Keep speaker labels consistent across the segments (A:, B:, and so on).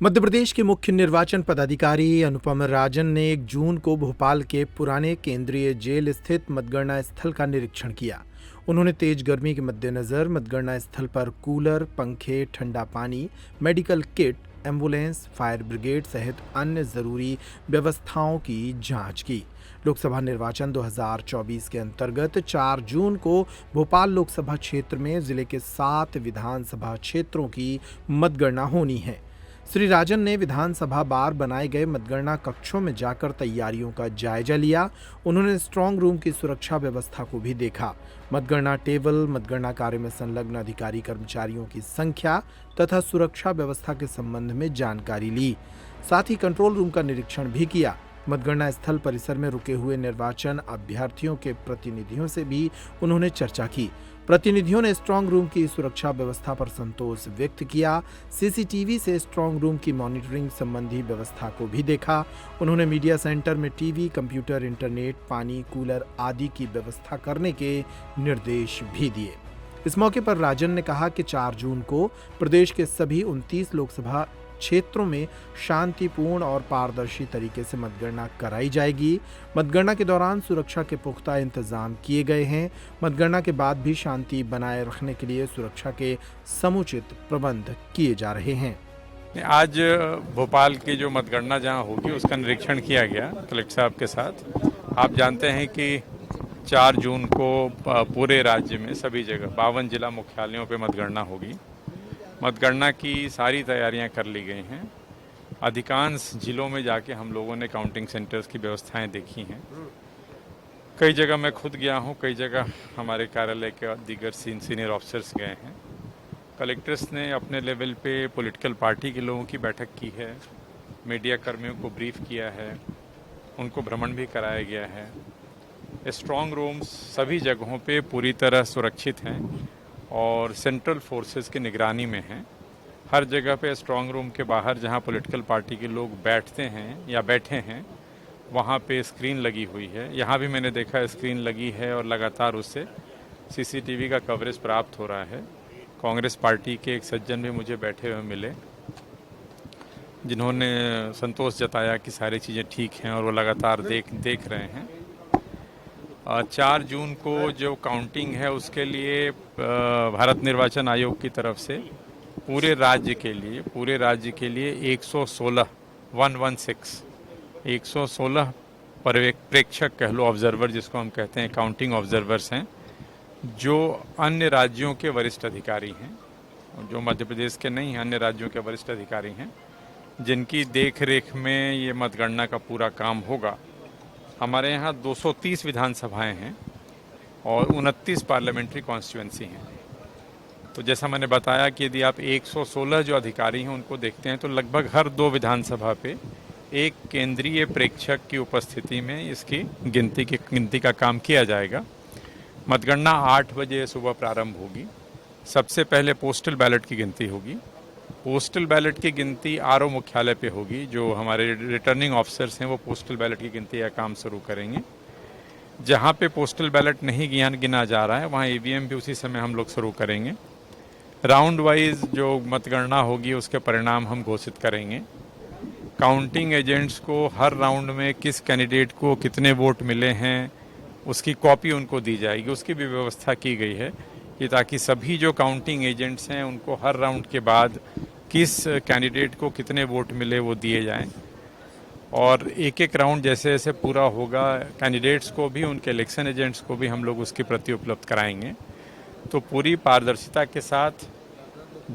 A: मध्य प्रदेश के मुख्य निर्वाचन पदाधिकारी अनुपम राजन ने 1 जून को भोपाल के पुराने केंद्रीय जेल स्थित मतगणना स्थल का निरीक्षण किया। उन्होंने तेज गर्मी के मद्देनजर मतगणना स्थल पर कूलर, पंखे, ठंडा पानी, medical kit, ambulance, fire brigade सहित अन्य जरूरी व्यवस्थाओं की जांच की। लोकसभा निर्वाचन 2024 के अंतर्गत 4 जून को भोपाल लोकसभा क्षेत्र में जिले के 7 विधानसभा क्षेत्रों की मतगणना होनी है। श्री राजन ने विधानसभा बार बनाए गए मतगणना कक्षों में जाकर तैयारियों का जायजा लिया। उन्होंने स्ट्रांग रूम की सुरक्षा व्यवस्था को भी देखा। मतगणना टेबल, मतगणना कार्य में संलग्न अधिकारी कर्मचारियों की संख्या तथा सुरक्षा व्यवस्था के संबंध में जानकारी ली। साथ ही कंट्रोल रूम का निरीक्षण भी किया। मतगणना स्थल परिसर में रुके हुए निर्वाचन अभ्यर्थियों के प्रतिनिधियों से भी उन्होंने चर्चा की। प्रतिनिधियों ने स्ट्रांग रूम की सुरक्षा व्यवस्था पर संतोष व्यक्त किया। सीसीटीवी से स्ट्रांग रूम की मॉनिटरिंग संबंधी व्यवस्था को भी देखा। उन्होंने मीडिया सेंटर में टीवी, कंप्यूटर, इंटरनेट, पानी, कूलर आदि की व्यवस्था करने के निर्देश भी दिए। इस मौके पर राजन ने कहा कि 4 जून को प्रदेश के सभी 29 लोकसभा क्षेत्रों में शांतिपूर्ण और पारदर्शी तरीके से मतगणना कराई जाएगी। मतगणना के दौरान सुरक्षा के पुख्ता इंतजाम किए गए हैं। मतगणना के बाद भी शांति बनाए रखने के लिए सुरक्षा के समुचित प्रबंध किए जा रहे हैं।
B: आज भोपाल की जो मतगणना जहां होगी उसका निरीक्षण किया गया कलेक्टर साहब के साथ। आप जानते हैं कि 4 जून को पूरे राज्य में सभी जगह 52 जिला मुख्यालयों पे मतगणना होगी। मतगणना की सारी तैयारियां कर ली गई हैं। अधिकांश जिलों में जाके हम लोगों ने काउंटिंग सेंटर्स की व्यवस्थाएं देखी हैं। कई जगह मैं खुद गया हूं, कई जगह हमारे कार्यालय के दीगर सीनियर ऑफिसर्स गए हैं। कलेक्टर्स ने अपने लेवल पे पॉलिटिकल पार्टी के लोगों की बैठक की है, मीडिया कर्मियों को ब्रीफ किया है, उनको भ्रमण भी कराया गया है। स्ट्रांग रूम्स सभी जगहों पे पूरी तरह सुरक्षित हैं और सेंट्रल फोर्सेस की निगरानी में हैं। हर जगह पे स्ट्रांग रूम के बाहर जहां पॉलिटिकल पार्टी के लोग बैठते हैं या बैठे हैं वहां पे स्क्रीन लगी हुई है। यहाँ भी मैंने देखा स्क्रीन लगी है और लगातार उससे सीसीटीवी का कवरेज प्राप्त हो रहा है। कांग्रेस पार्टी के एक सज्जन भी मुझे बैठे हुए मिले जिन्होंने संतोष जताया कि सारी चीज़ें ठीक हैं और वो लगातार देख रहे हैं। 4 जून को जो काउंटिंग है उसके लिए भारत निर्वाचन आयोग की तरफ से पूरे राज्य के लिए 116 प्रेक्षक कह लो, ऑब्जर्वर जिसको हम कहते हैं, काउंटिंग ऑब्जर्वर्स हैं जो अन्य राज्यों के वरिष्ठ अधिकारी हैं, जो मध्य प्रदेश के नहीं हैं, अन्य राज्यों के वरिष्ठ अधिकारी हैं जिनकी देख रेख में ये मतगणना का पूरा काम होगा। हमारे यहाँ 230 विधानसभाएं हैं और 29 पार्लियामेंट्री कॉन्स्टिट्यूएंसी हैं। तो जैसा मैंने बताया कि यदि आप 116 जो अधिकारी हैं उनको देखते हैं तो लगभग हर 2 विधानसभा पे एक केंद्रीय प्रेक्षक की उपस्थिति में इसकी गिनती का काम किया जाएगा। मतगणना 8 बजे सुबह प्रारंभ होगी। सबसे पहले पोस्टल बैलेट की गिनती होगी। पोस्टल बैलेट की गिनती आरओ मुख्यालय पे होगी। जो हमारे रिटर्निंग ऑफिसर्स हैं वो पोस्टल बैलेट की गिनती का काम शुरू करेंगे। जहाँ पे पोस्टल बैलेट नहीं गिना जा रहा है वहाँ ईवीएम भी उसी समय हम लोग शुरू करेंगे। राउंड वाइज जो मतगणना होगी उसके परिणाम हम घोषित करेंगे। काउंटिंग एजेंट्स को हर राउंड में किस कैंडिडेट को कितने वोट मिले हैं उसकी कॉपी उनको दी जाएगी। उसकी भी व्यवस्था की गई है कि ताकि सभी जो काउंटिंग एजेंट्स हैं उनको हर राउंड के बाद किस कैंडिडेट को कितने वोट मिले वो दिए जाएं। और एक एक राउंड जैसे जैसे पूरा होगा कैंडिडेट्स को भी, उनके इलेक्शन एजेंट्स को भी हम लोग उसकी प्रति उपलब्ध कराएंगे। तो पूरी पारदर्शिता के साथ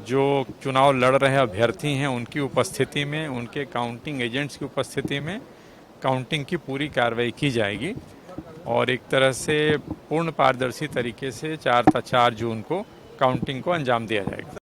B: जो चुनाव लड़ रहे अभ्यर्थी हैं उनकी उपस्थिति में, उनके काउंटिंग एजेंट्स की उपस्थिति में काउंटिंग की पूरी कार्रवाई की जाएगी और एक तरह से पूर्ण पारदर्शी तरीके से 4 जून को काउंटिंग को अंजाम दिया जाएगा।